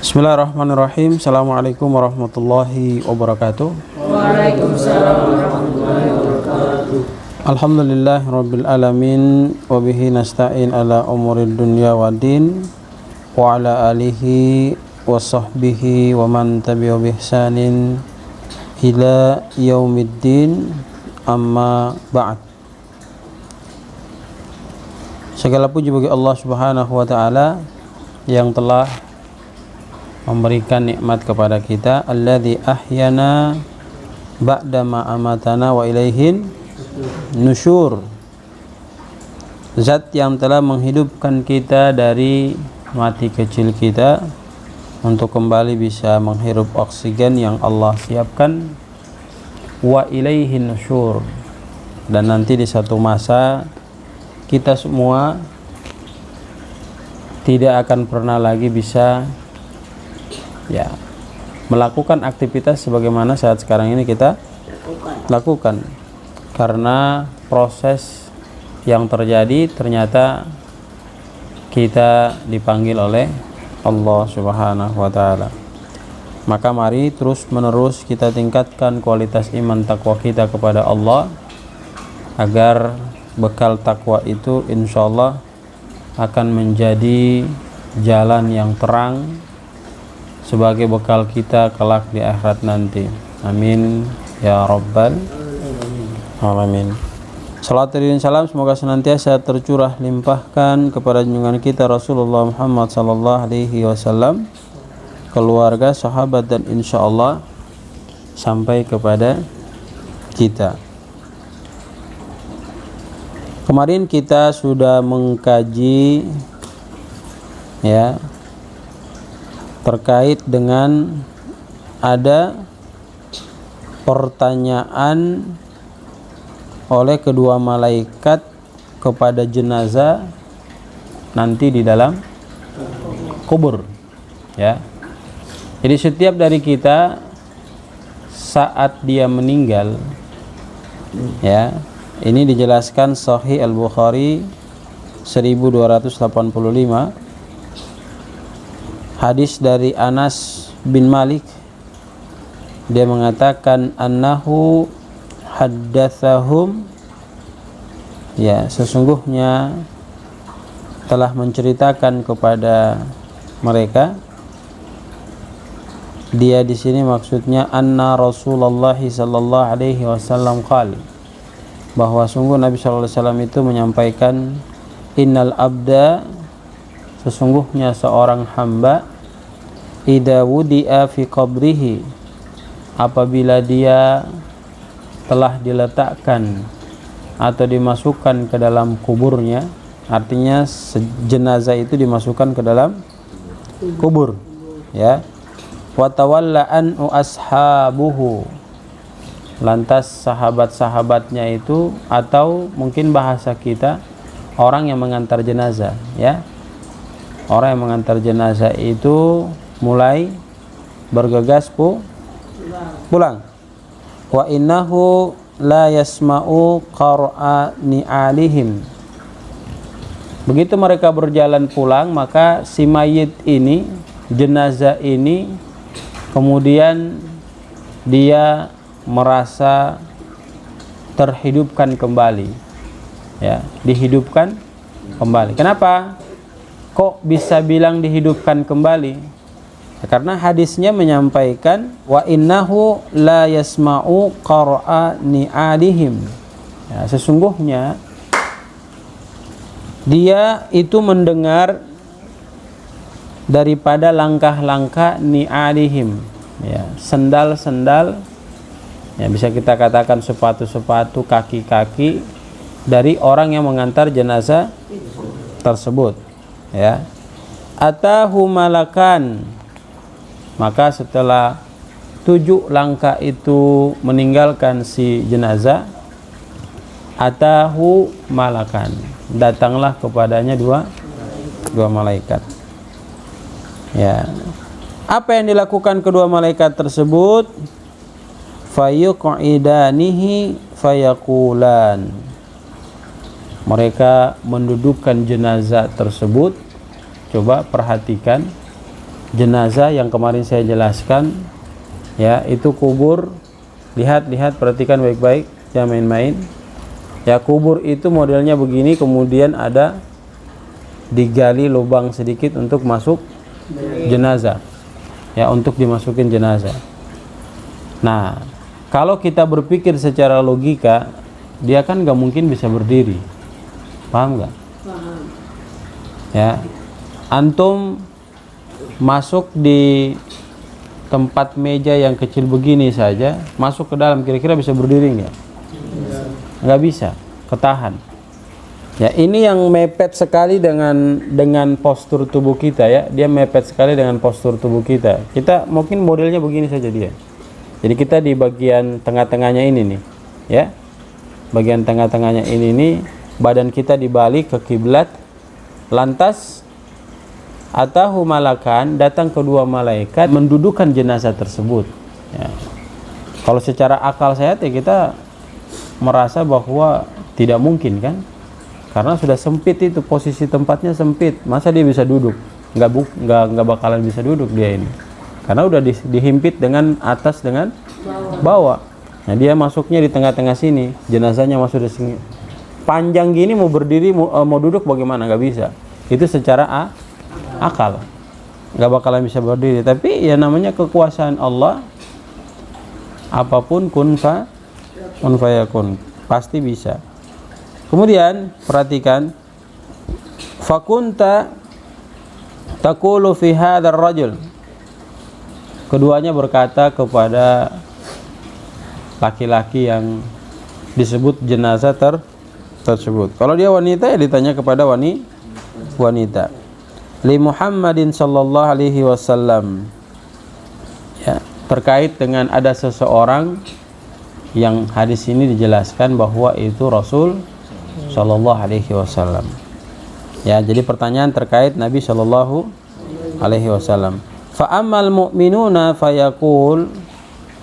Bismillahirrahmanirrahim. Assalamualaikum warahmatullahi wabarakatuh. Waalaikumsalam warahmatullahi wabarakatuh. Alhamdulillah rabbil alamin wa bihi nasta'in ala umurid dunya waddin wa ala alihi wa sahbihi wa man tabi'a bi ihsanin ila yaumiddin, amma ba'd. Segala puji bagi Allah Subhanahu wa taala yang telah memberikan nikmat kepada kita, alladzi ahyana ba'dama amatana wa ilaihin nusyur. Zat yang telah menghidupkan kita dari mati kecil kita untuk kembali bisa menghirup oksigen yang Allah siapkan, wa ilaihin nusyur. Dan nanti di satu masa kita semua tidak akan pernah lagi bisa melakukan aktivitas sebagaimana saat sekarang ini kita lakukan, karena proses yang terjadi ternyata kita dipanggil oleh Allah Subhanahu wa taala. Maka mari terus menerus kita tingkatkan kualitas iman takwa kita kepada Allah, agar bekal takwa itu insyaallah akan menjadi jalan yang terang sebagai bekal kita kelak di akhirat nanti. Amin ya rabbal alamin. Salawat dan salam semoga senantiasa tercurah limpahkan kepada junjungan kita Rasulullah Muhammad sallallahu alaihi wasallam, keluarga, sahabat, dan insyaallah sampai kepada kita. Kemarin kita sudah mengkaji terkait dengan ada pertanyaan oleh kedua malaikat kepada jenazah nanti di dalam kubur, Jadi setiap dari kita saat dia meninggal, ini dijelaskan Sahih Al-Bukhari 1285, hadis dari Anas bin Malik. Dia mengatakan annahu haddatsahum, sesungguhnya telah menceritakan kepada mereka. Dia di sini maksudnya anna Rasulullah sallallahu alaihi wasallam qala, bahwa sungguh Nabi sallallahu alaihi wasallam itu menyampaikan, innal abda, sesungguhnya seorang hamba, idza wudi'a fi qabrihi, apabila dia telah diletakkan atau dimasukkan ke dalam kuburnya, artinya jenazah itu dimasukkan ke dalam kubur, wa tawalla anhu ashabuhu, lantas sahabat-sahabatnya itu, atau mungkin bahasa kita orang yang mengantar jenazah, orang yang mengantar jenazah itu mulai bergegas pulang. Wa innahu la yasma'u qar'a ni'alihim. Begitu mereka berjalan pulang, maka si mayit ini, jenazah ini, kemudian dia merasa terhidupkan kembali, dihidupkan kembali. Kenapa kok bisa bilang dihidupkan kembali? Karena hadisnya menyampaikan wa innahu la yasma'u qar'a ni'alihim, sesungguhnya dia itu mendengar daripada langkah-langkah ni'alihim, sendal-sendal, bisa kita katakan sepatu-sepatu, kaki-kaki dari orang yang mengantar jenazah tersebut, Atahu malakan, maka setelah 7 langkah itu meninggalkan si jenazah, atahu malakan, datanglah kepadanya dua malaikat. Apa yang dilakukan kedua malaikat tersebut? Fayuq'idanihi fayaqulan, mereka mendudukkan jenazah tersebut. Coba perhatikan, jenazah yang kemarin saya jelaskan, ya, itu kubur. Lihat, perhatikan baik-baik, jangan main-main. Ya, kubur itu modelnya begini, kemudian ada digali lubang sedikit untuk masuk jenazah, ya, untuk dimasukin jenazah. Nah, kalau kita berpikir secara logika, dia kan gak mungkin bisa berdiri, paham gak? Paham. Ya, antum masuk di tempat meja yang kecil begini saja, masuk ke dalam, kira-kira bisa berdiri nggak? Nggak bisa, ketahan. Ya, ini yang mepet sekali dengan postur tubuh kita, ya. Dia mepet sekali dengan postur tubuh kita. Kita mungkin modelnya begini saja dia. Jadi kita di bagian tengah-tengahnya ini nih, ya. Bagian tengah-tengahnya ini nih, badan kita dibalik ke kiblat. Lantas atahu malakan, datang kedua malaikat mendudukan jenazah tersebut, ya. Kalau secara akal sehat, ya, kita merasa bahwa tidak mungkin kan, karena sudah sempit, itu posisi tempatnya sempit, masa dia bisa duduk? Nggak bakalan bisa duduk dia ini, karena udah dihimpit dengan atas dengan bawah. Nah, dia masuknya di tengah-tengah sini, jenazahnya masuk di sini, panjang gini, mau berdiri mau duduk bagaimana? Nggak bisa. Itu secara akal nggak bakalan bisa berdiri. Tapi ya namanya kekuasaan Allah, apapun kun fayakun, pasti bisa. Kemudian perhatikan, fakunta taqulu fi hadzal rajul, keduanya berkata kepada laki-laki yang disebut jenazah tersebut. Kalau dia wanita, ya ditanya kepada wanita. Li Muhammadin sallallahu alaihi wasallam, ya, terkait dengan ada seseorang yang hadis ini dijelaskan bahwa itu Rasul sallallahu alaihi wasallam. Ya, jadi pertanyaan terkait Nabi sallallahu alaihi wasallam. Fa ammal mu'minuna fayaqul,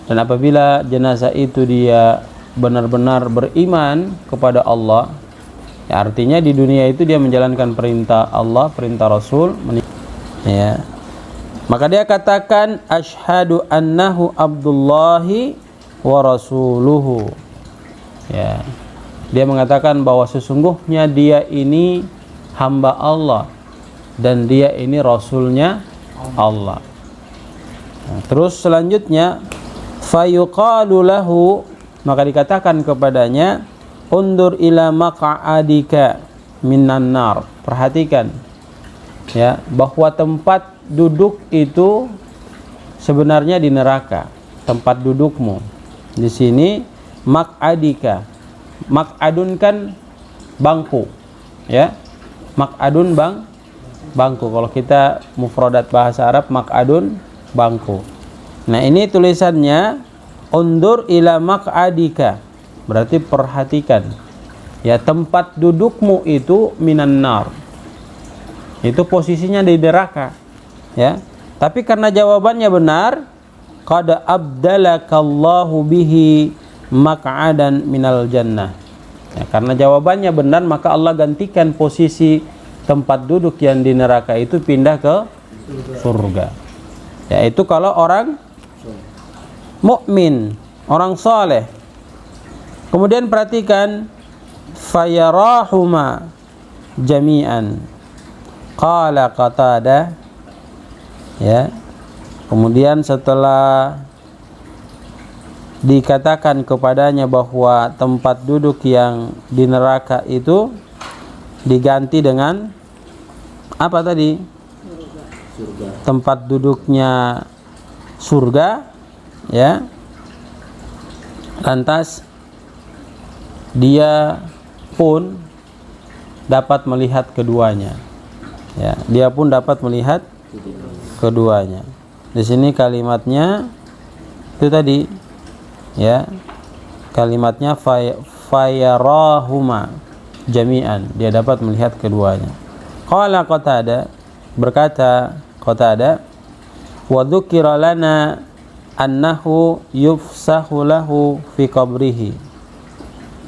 dan apabila jenazah itu dia benar-benar beriman kepada Allah, ya, artinya di dunia itu dia menjalankan perintah Allah, perintah Rasul, ya, maka dia katakan asyhadu annahu abdullahi wa rasuluhu, ya, dia mengatakan bahwa sesungguhnya dia ini hamba Allah dan dia ini rasulnya Allah. Nah, terus selanjutnya fayuqalu lahu, maka dikatakan kepadanya undur ila maq'adika minan nar, perhatikan, ya, bahwa tempat duduk itu sebenarnya di neraka, tempat dudukmu. Di sini maq'adika, maq'adun kan bangku, ya, maq'adun bangku. Kalau kita mufradat bahasa Arab, maq'adun bangku. Nah, ini tulisannya undur ila maq'adika, berarti perhatikan, ya, tempat dudukmu itu minan nar, itu posisinya di neraka, ya. Tapi karena jawabannya benar, qad abdalakallahu bihi maq'adan minal jannah, ya, karena jawabannya benar, maka Allah gantikan posisi tempat duduk yang di neraka itu pindah ke surga. Ya, itu kalau orang mukmin, orang saleh. Kemudian perhatikan, fayarahuma jami'an, qala Qatadah, ya. Kemudian setelah dikatakan kepadanya bahwa tempat duduk yang di neraka itu diganti dengan apa tadi? Surga. Tempat duduknya surga, ya. Lantas dia pun dapat melihat keduanya, ya, dia pun dapat melihat keduanya. Di sini kalimatnya itu tadi, ya, kalimatnya fayarahuma jami'an, dia dapat melihat keduanya. Qala Qatadah, berkata Qatadah, wa dzukira lana annahu yufsahu lahu fi qabrihi.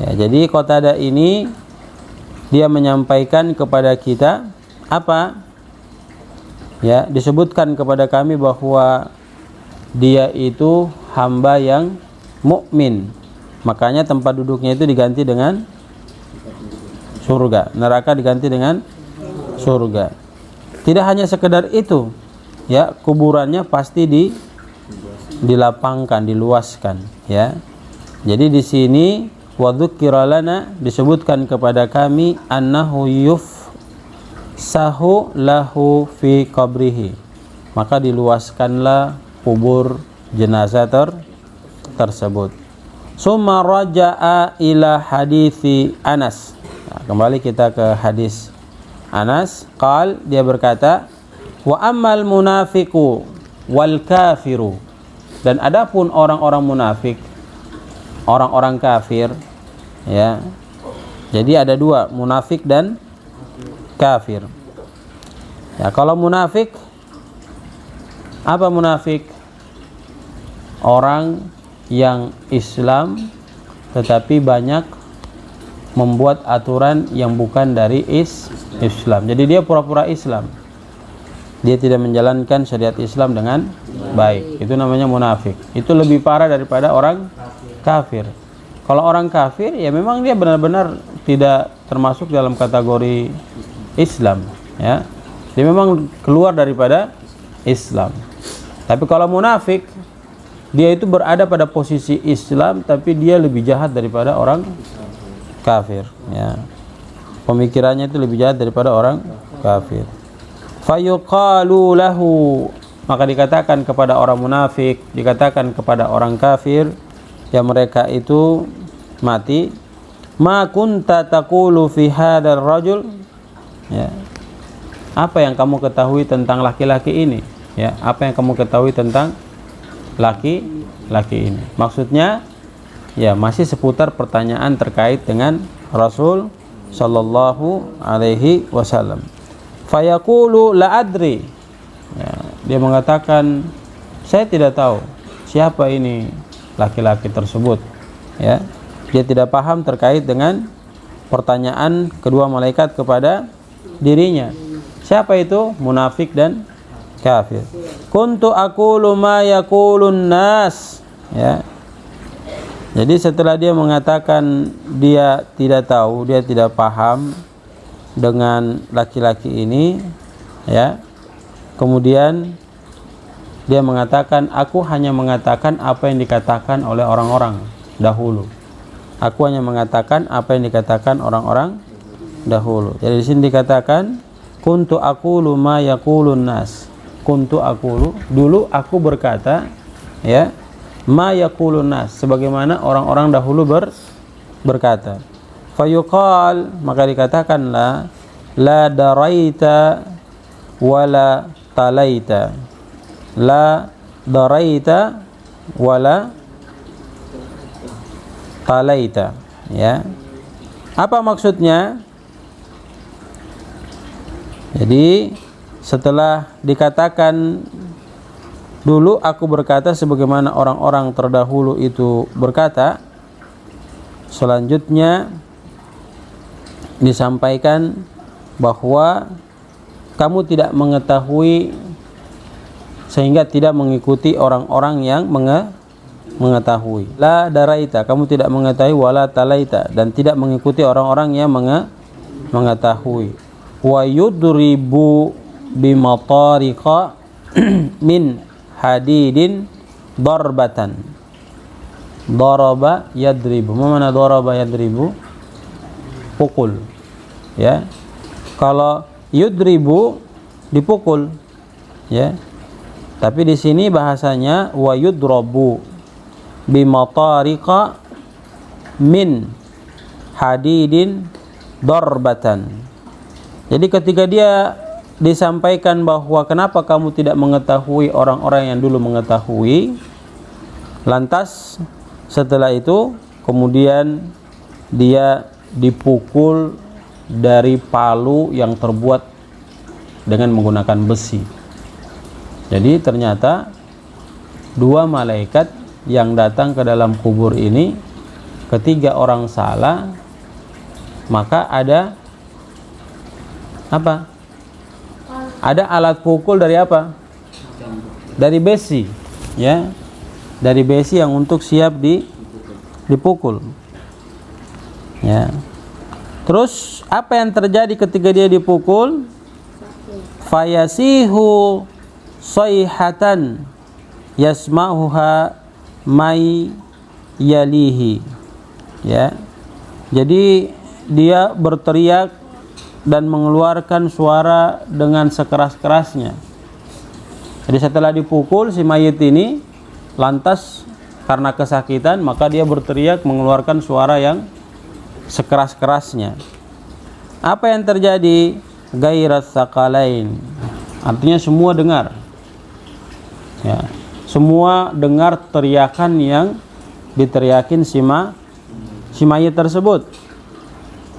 Ya, jadi Qatadah ini dia menyampaikan kepada kita apa? ya, disebutkan kepada kami bahwa dia itu hamba yang mukmin. Makanya tempat duduknya itu diganti dengan surga, neraka diganti dengan surga. Tidak hanya sekedar itu, ya, kuburannya pasti dilapangkan, diluaskan, ya. Jadi di sini wadzukira lana, disebutkan kepada kami annahu yufsahu lahu fi qabrihi, maka diluaskanlah kubur jenazah tersebut. Summa raja'a ila hadithi Anas. Nah, kembali kita ke hadis Anas. Qal, dia berkata, wa ammal munafiqu wal kafiru, dan adapun orang-orang munafik, orang-orang kafir, ya. Jadi ada dua, munafik dan kafir. Ya, kalau munafik, apa munafik? Orang yang Islam tetapi banyak membuat aturan yang bukan dari Islam. Jadi dia pura-pura Islam, dia tidak menjalankan syariat Islam dengan baik. Itu namanya munafik. Itu lebih parah daripada orang kafir. Kalau orang kafir, ya memang dia benar-benar tidak termasuk dalam kategori Islam, ya. Dia memang keluar daripada Islam. Tapi kalau munafik, dia itu berada pada posisi Islam, tapi dia lebih jahat daripada orang kafir, ya. Pemikirannya itu lebih jahat daripada orang kafir. Fayuqalu lahu, maka dikatakan kepada orang munafik, dikatakan kepada orang kafir yang mereka itu mati, ma kunta taqulu fi hadzal rajul, ya. Apa yang kamu ketahui tentang laki-laki ini, ya? Apa yang kamu ketahui tentang laki-laki ini? Maksudnya, ya, masih seputar pertanyaan terkait dengan Rasul sallallahu alaihi wasallam. Fayaqulu la adri, ya, dia mengatakan, saya tidak tahu siapa ini laki-laki tersebut, ya. Dia tidak paham terkait dengan pertanyaan kedua malaikat kepada dirinya. Siapa itu? Munafik dan kafir. Kuntu aqulu ma yaqulun nas, ya. Jadi setelah dia mengatakan dia tidak tahu, dia tidak paham dengan laki-laki ini, ya. Kemudian dia mengatakan, aku hanya mengatakan apa yang dikatakan oleh orang-orang dahulu. Aku hanya mengatakan apa yang dikatakan orang-orang dahulu. Jadi di sini dikatakan kuntu aqulu ma yaqulun nas. Kuntu aqulu, dulu aku berkata, ya, ma yaqulun nas, sebagaimana orang-orang dahulu berkata. Fayuqal, maka dikatakanlah, la daraita wala talaita. La daraita wala talaita, ya. Apa maksudnya? Jadi setelah dikatakan dulu aku berkata sebagaimana orang-orang terdahulu itu berkata, selanjutnya disampaikan bahwa kamu tidak mengetahui sehingga tidak mengikuti orang-orang yang mengetahui. La daraita, kamu tidak mengetahui, wala talaita, dan tidak mengikuti orang-orang yang mengetahui. Wa yudribu bimatariqa min hadidin darbatan. Daraba yadribu. Mana daraba yadribu? Pukul, ya. Kalau yudribu dipukul, ya. Tapi di sini bahasanya wa yudrabu bimatariqa min hadidin darbatan. Jadi ketika dia disampaikan bahwa kenapa kamu tidak mengetahui orang-orang yang dulu mengetahui, lantas setelah itu kemudian dia dipukul dari palu yang terbuat dengan menggunakan besi. Jadi ternyata dua malaikat yang datang ke dalam kubur ini, ketiga orang salah, maka ada apa? Ada alat pukul dari apa? Dari besi, ya. Dari besi yang untuk siap dipukul. Ya. Terus apa yang terjadi ketika dia dipukul? Fayasihu sayhatan yasma'uha may yalihi. Ya. Jadi dia berteriak dan mengeluarkan suara dengan sekeras-kerasnya. Jadi setelah dipukul si mayit ini lantas karena kesakitan, maka dia berteriak mengeluarkan suara yang sekeras-kerasnya. Apa yang terjadi? Ghairas sakalain. Artinya semua dengar. Ya, semua dengar teriakan yang diteriakin si mayit tersebut.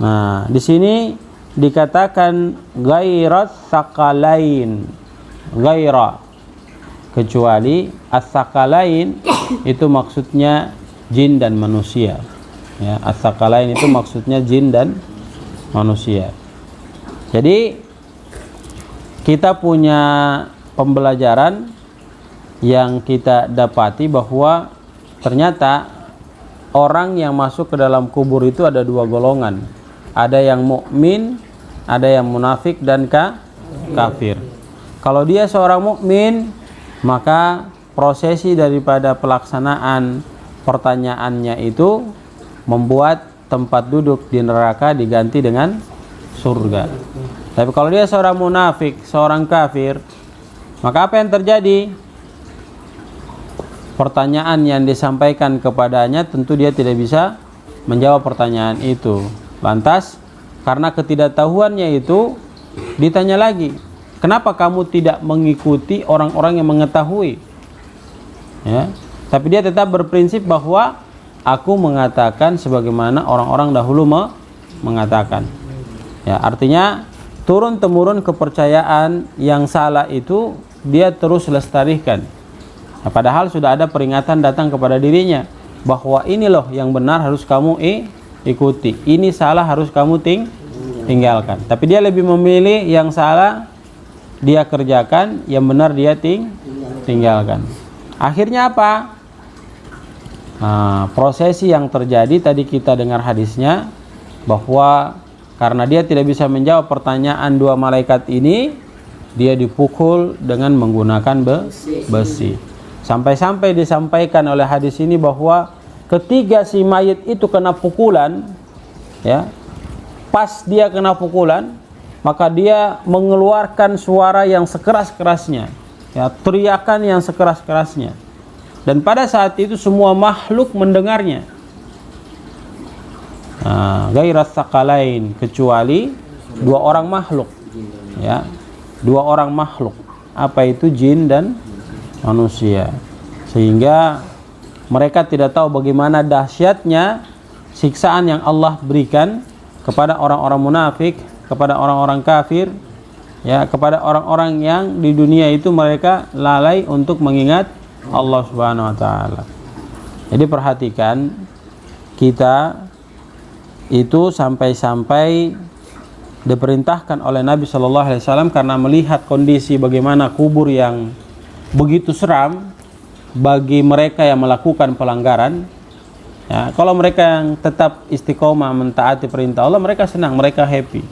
Nah, di sini dikatakan ghairas sakalain, ghaira, kecuali as-sakalain itu maksudnya jin dan manusia. Ya, as-sakalain itu maksudnya jin dan manusia. Jadi kita punya pembelajaran yang kita dapati bahwa ternyata orang yang masuk ke dalam kubur itu ada dua golongan. Ada yang mukmin, ada yang munafik dan kafir. Kalau dia seorang mukmin, maka prosesi daripada pelaksanaan pertanyaannya itu membuat tempat duduk di neraka diganti dengan surga. Tapi kalau dia seorang munafik, seorang kafir, maka apa yang terjadi? Pertanyaan yang disampaikan kepadanya tentu dia tidak bisa menjawab pertanyaan itu. Lantas karena ketidaktahuannya itu ditanya lagi, kenapa kamu tidak mengikuti orang-orang yang mengetahui? Ya, tapi dia tetap berprinsip bahwa aku mengatakan sebagaimana orang-orang dahulu mengatakan. Ya, artinya turun temurun kepercayaan yang salah itu dia terus lestarikan. Nah, padahal sudah ada peringatan datang kepada dirinya bahwa ini loh yang benar harus kamu ikuti, ini salah harus kamu tinggalkan. Tapi dia lebih memilih yang salah dia kerjakan, yang benar dia tinggalkan. Akhirnya apa? Nah, prosesi yang terjadi tadi kita dengar hadisnya bahwa karena dia tidak bisa menjawab pertanyaan dua malaikat ini, dia dipukul dengan menggunakan besi. Sampai-sampai disampaikan oleh hadis ini bahwa ketika si mayit itu kena pukulan, ya, pas dia kena pukulan, maka dia mengeluarkan suara yang sekeras-kerasnya, ya, teriakan yang sekeras-kerasnya. Dan pada saat itu semua makhluk mendengarnya. Ghairas sakalain, kecuali dua orang makhluk, ya, dua orang makhluk. Apa itu? Jin dan manusia. Sehingga mereka tidak tahu bagaimana dahsyatnya siksaan yang Allah berikan kepada orang-orang munafik, kepada orang-orang kafir, ya, kepada orang-orang yang di dunia itu mereka lalai untuk mengingat Allah Subhanahu wa taala. Jadi perhatikan, kita itu sampai-sampai diperintahkan oleh Nabi Shallallahu Alaihi Wasallam karena melihat kondisi bagaimana kubur yang begitu seram bagi mereka yang melakukan pelanggaran. Ya, kalau mereka yang tetap istiqomah mentaati perintah Allah, mereka senang, mereka happy.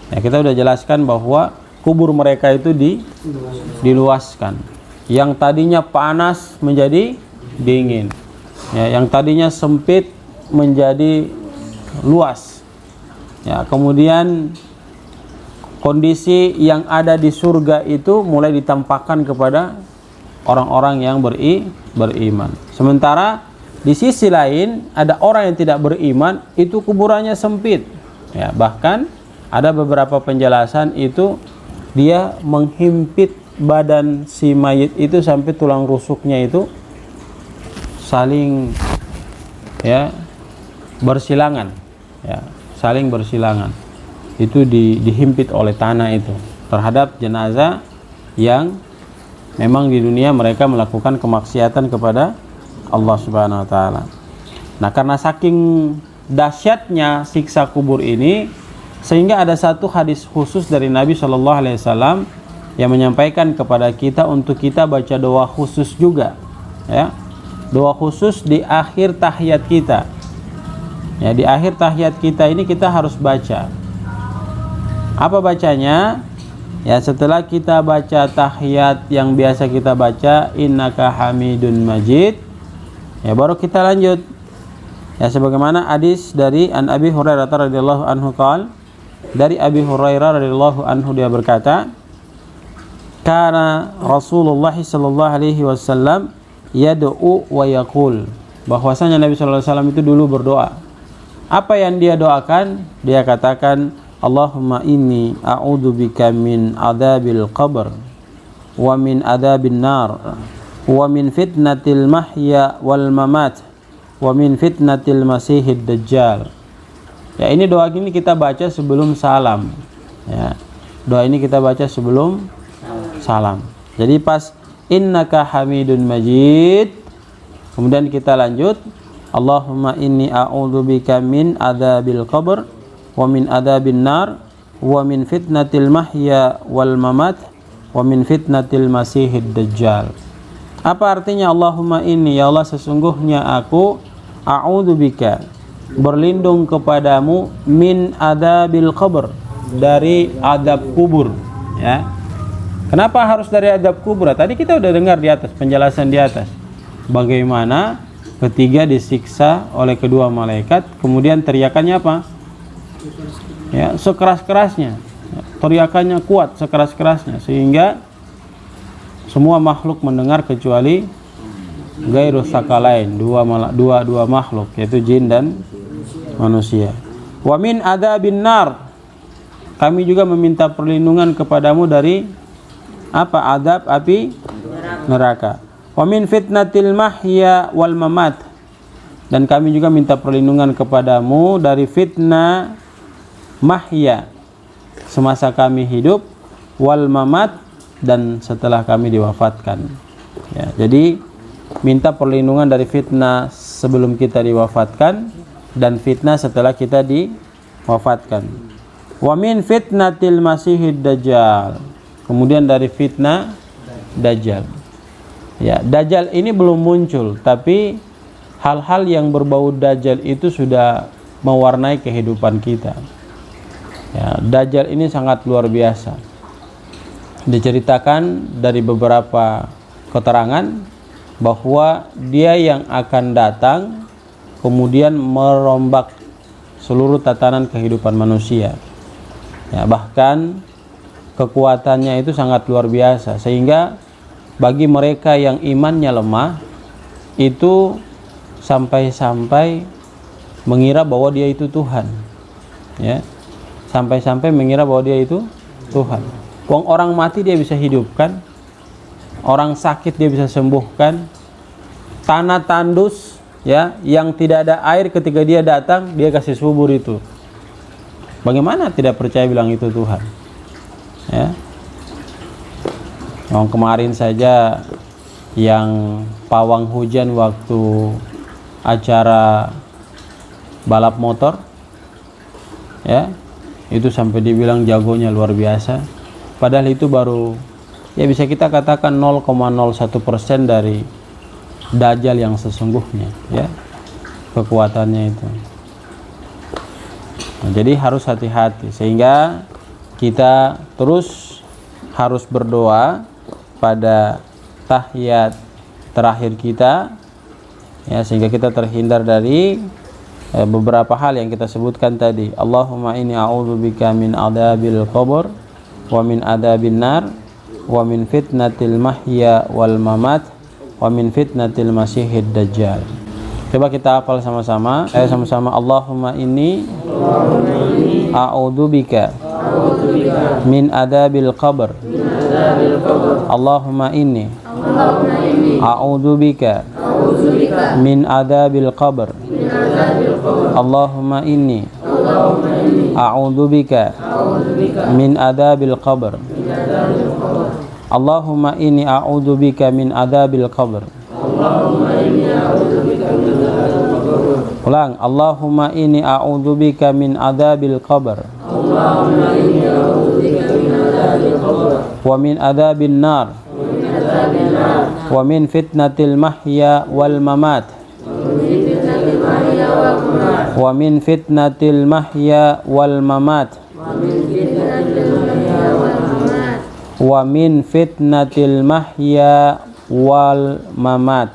Ya, kita sudah jelaskan bahwa kubur mereka itu diluaskan. Yang tadinya panas menjadi dingin. Ya, yang tadinya sempit menjadi luas. Ya, kemudian kondisi yang ada di surga itu mulai ditampakkan kepada orang-orang yang beriman. Sementara di sisi lain ada orang yang tidak beriman, itu kuburannya sempit. Ya, bahkan ada beberapa penjelasan itu dia menghimpit badan si mayit itu sampai tulang rusuknya itu saling, ya, bersilangan, ya, saling bersilangan. Itu dihimpit oleh tanah itu terhadap jenazah yang memang di dunia mereka melakukan kemaksiatan kepada Allah Subhanahu wa taala. Nah, karena saking dahsyatnya siksa kubur ini, sehingga ada satu hadis khusus dari Nabi Shallallahu Alaihi Wasallam yang menyampaikan kepada kita untuk kita baca doa khusus juga, ya. Doa khusus di akhir tahiyat kita. Ya, di akhir tahiyat kita ini kita harus baca. Apa bacanya? Ya, setelah kita baca tahiyat yang biasa kita baca, innaka hamidun majid, ya baru kita lanjut. Ya, sebagaimana hadis dari An Abi Hurairah radhiyallahu anhu qaal, dari Abi Hurairah radhiyallahu anhu dia berkata, kana Rasulullah sallallahu alaihi wasallam yad'u wa yaqul, bahwasanya Nabi sallallahu alaihi wasallam itu dulu berdoa. Apa yang dia doakan? Dia katakan, Allahumma inni a'udzubika min adzabil qabr wa min adzabin nar wa min fitnatil mahya wal mamat wa min fitnatil masihid dajjal. Ya, ini doa ini kita baca sebelum salam. Ya. Doa ini kita baca sebelum salam. Jadi pas innaka hamidun majid, kemudian kita lanjut, Allahumma inni a'udzubika min adzabil qabr wa min adzabin nar wa min fitnatil mahya wal mamat wa min fitnatil masihid dajjal. Apa artinya Allahumma inni, ya Allah sesungguhnya aku a'udzubika, berlindung kepadamu, min adzabil qabr, dari adab kubur, ya. Kenapa harus dari adab kubur? Tadi kita udah dengar di atas, penjelasan di atas, bagaimana ketiga disiksa oleh kedua malaikat, kemudian teriakannya apa? Ya, sekeras-kerasnya, teriakannya kuat, sekeras-kerasnya, sehingga semua makhluk mendengar kecuali gairu sakalain, dua makhluk, yaitu jin dan manusia. Wa min adzabin nar, kami juga meminta perlindungan kepadamu dari apa? Adab api neraka. Wa min fitnatil mahya wal mamat, dan kami juga minta perlindungan kepadamu dari fitnah mahya, semasa kami hidup, wal mamat, dan setelah kami diwafatkan. Ya, jadi minta perlindungan dari fitnah sebelum kita diwafatkan dan fitnah setelah kita diwafatkan. Wa min fitnatil masihid dajjal, kemudian dari fitnah dajjal. Ya, dajjal ini belum muncul, tapi hal-hal yang berbau dajjal itu sudah mewarnai kehidupan kita. Ya, dajjal ini sangat luar biasa. Diceritakan dari beberapa keterangan bahwa dia yang akan datang kemudian merombak seluruh tatanan kehidupan manusia. Ya, bahkan kekuatannya itu sangat luar biasa, sehingga bagi mereka yang imannya lemah itu sampai-sampai mengira bahwa dia itu Tuhan. Ya, sampai-sampai mengira bahwa dia itu Tuhan. Wong orang mati dia bisa hidupkan, orang sakit dia bisa sembuhkan, tanah tandus, ya, yang tidak ada air ketika dia datang dia kasih subur itu. Bagaimana tidak percaya bilang itu Tuhan? Ya, yang kemarin saja yang pawang hujan waktu acara balap motor, ya, itu sampai dibilang jagonya luar biasa, padahal itu baru, ya bisa kita katakan 0,01% dari dajjal yang sesungguhnya, ya, kekuatannya itu. Nah, jadi harus hati-hati, sehingga kita terus harus berdoa pada tahiyat terakhir kita, ya, sehingga kita terhindar dari beberapa hal yang kita sebutkan tadi. Allahumma inni a'udzubika min adzabil qabr wa min adzabin nar wa min fitnatil mahya wal mamat wa min fitnatil masihid dajjal. Coba kita hafal sama-sama. Sama-sama. Allahumma inni a'udzubika min adzabil qabr. Allahumma inni a'udzubika min adzabil qabr. Allahumma inni a'udzubika min adzabil qabr. Allahumma inni a'udzubika min adzabil qabr. Ulang. Allahumma inni a'udzubika min adzabil qabr. wa min adzabin nar wa min fitnatil mahya wal mamat wa min fitnatil mahya wal mamat wa min fitnatil mahya wal mamat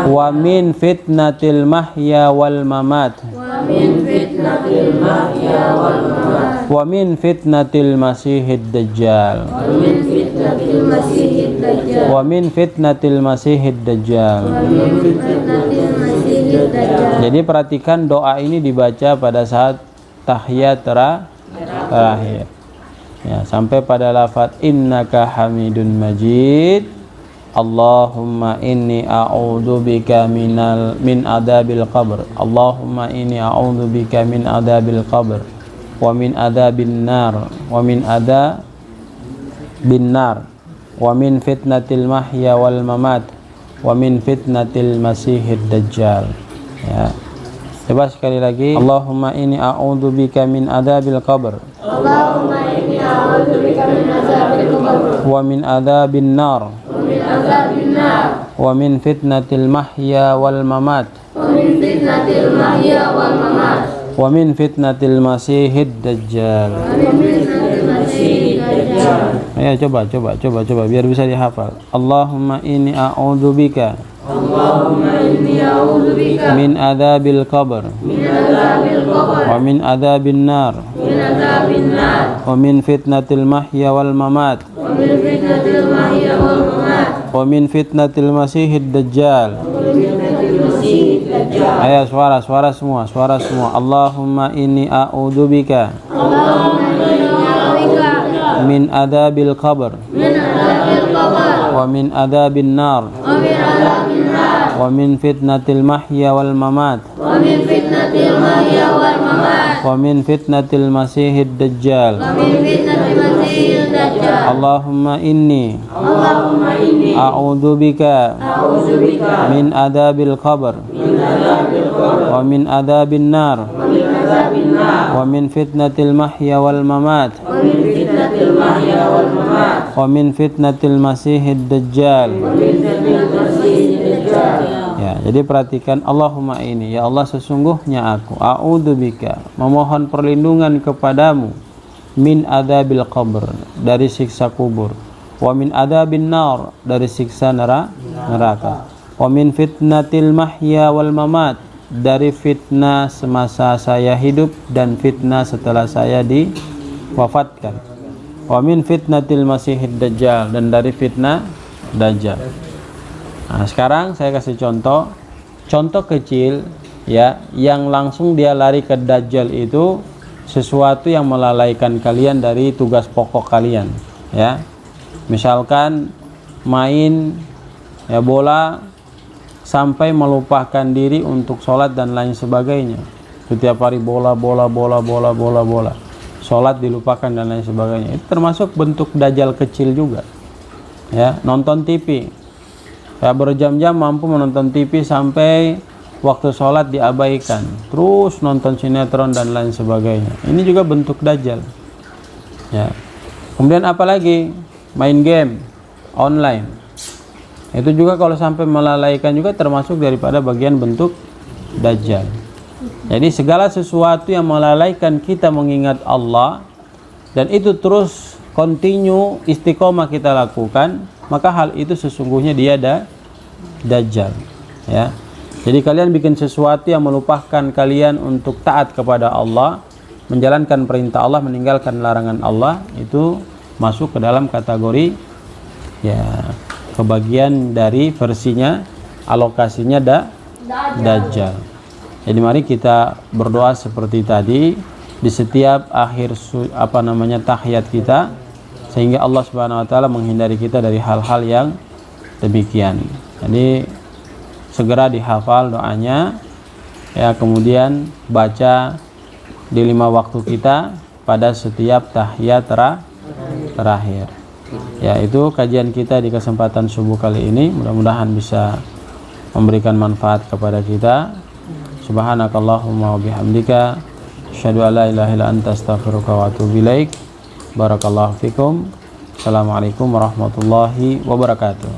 wa min fitnatil mahya wal mamat wa min fitnatil masihid dajjal wa min fitnatil masihid dajjal. Jadi perhatikan doa ini dibaca pada saat tahiyat terakhir. Ya, sampai pada lafaz innaka hamidun majid. Allahumma inni a'udzubika min adabil qabr. Allahumma inni a'udzubika min adabil qabr wa min adabin nar wa min adabin nar wa min fitnatil mahya wal mamat wa min fitnatil masihid dajjal. Ya. Coba sekali lagi. Allahumma inni a'udzubika min adabil qabr. Allahumma inni a'udzubika min adzabil qabr Wa min adabin nar. Wa min fitnatil mahya wal mamat. Wa min fitnatil mahya wal mamat. Wa min fitnatil masihid dajjal. Ayo coba biar bisa dihafal. Allahumma inni a'udzubika min adabil qabr wa min adabin nar wa min fitnatil mahya wal mamat wa min fitnatil masihid dajjal. Ayo suara semua. Allahumma inni a'udzubika min adabil qabr wa min adabin nar wa min fitnatil mahya wal mamat wa min fitnatil masihid dajjal. Allahumma inni a'udzubika min adabil qabr wa min adabin nar wa min fitnatil mahya wal mamat wa min fitnatil masihid dajjal. Ya, jadi perhatikan Allahumma ini, ya Allah sesungguhnya aku a'udzubika memohon perlindungan kepadamu min adabil qabr dari siksa kubur, wa min adabin nar dari siksa neraka, wa min fitnatil mahya wal mamat dari fitnah semasa saya hidup dan fitnah setelah saya diwafatkan, wa min fitnatil masihid dajjal dan dari fitnah dajjal. Nah, sekarang saya kasih contoh kecil ya, yang langsung dia lari ke dajjal itu sesuatu yang melalaikan kalian dari tugas pokok kalian ya. Misalkan main ya bola sampai melupakan diri untuk sholat dan lain sebagainya. Setiap hari bola, sholat dilupakan dan lain sebagainya. Itu termasuk bentuk dajjal kecil juga ya. Nonton TV ya, berjam-jam mampu menonton TV sampai waktu sholat diabaikan, terus nonton sinetron dan lain sebagainya. Ini juga bentuk dajjal ya. Kemudian apalagi main game online, itu juga kalau sampai melalaikan juga termasuk daripada bagian bentuk dajjal. Jadi segala sesuatu yang melalaikan kita mengingat Allah dan itu terus continue istiqomah kita lakukan, maka hal itu sesungguhnya dia dajjal ya. Jadi kalian bikin sesuatu yang melupakan kalian untuk taat kepada Allah, menjalankan perintah Allah, meninggalkan larangan Allah, itu masuk ke dalam kategori ya kebagian dari versinya alokasinya dajjal. Jadi mari kita berdoa seperti tadi di setiap akhir tahiyat kita, sehingga Allah Subhanahu wa taala menghindari kita dari hal-hal yang demikian. Jadi segera dihafal doanya ya, kemudian baca di 5 waktu kita pada setiap tahiyat terakhir. Ya, itu kajian kita di kesempatan subuh kali ini, mudah-mudahan bisa memberikan manfaat kepada kita. Subhanakallahumma wa bihamdika asyhadu an la ilaha illa anta astaghfiruka wa atubu ilaik. Barakallahu fikum. Assalamualaikum warahmatullahi wabarakatuh.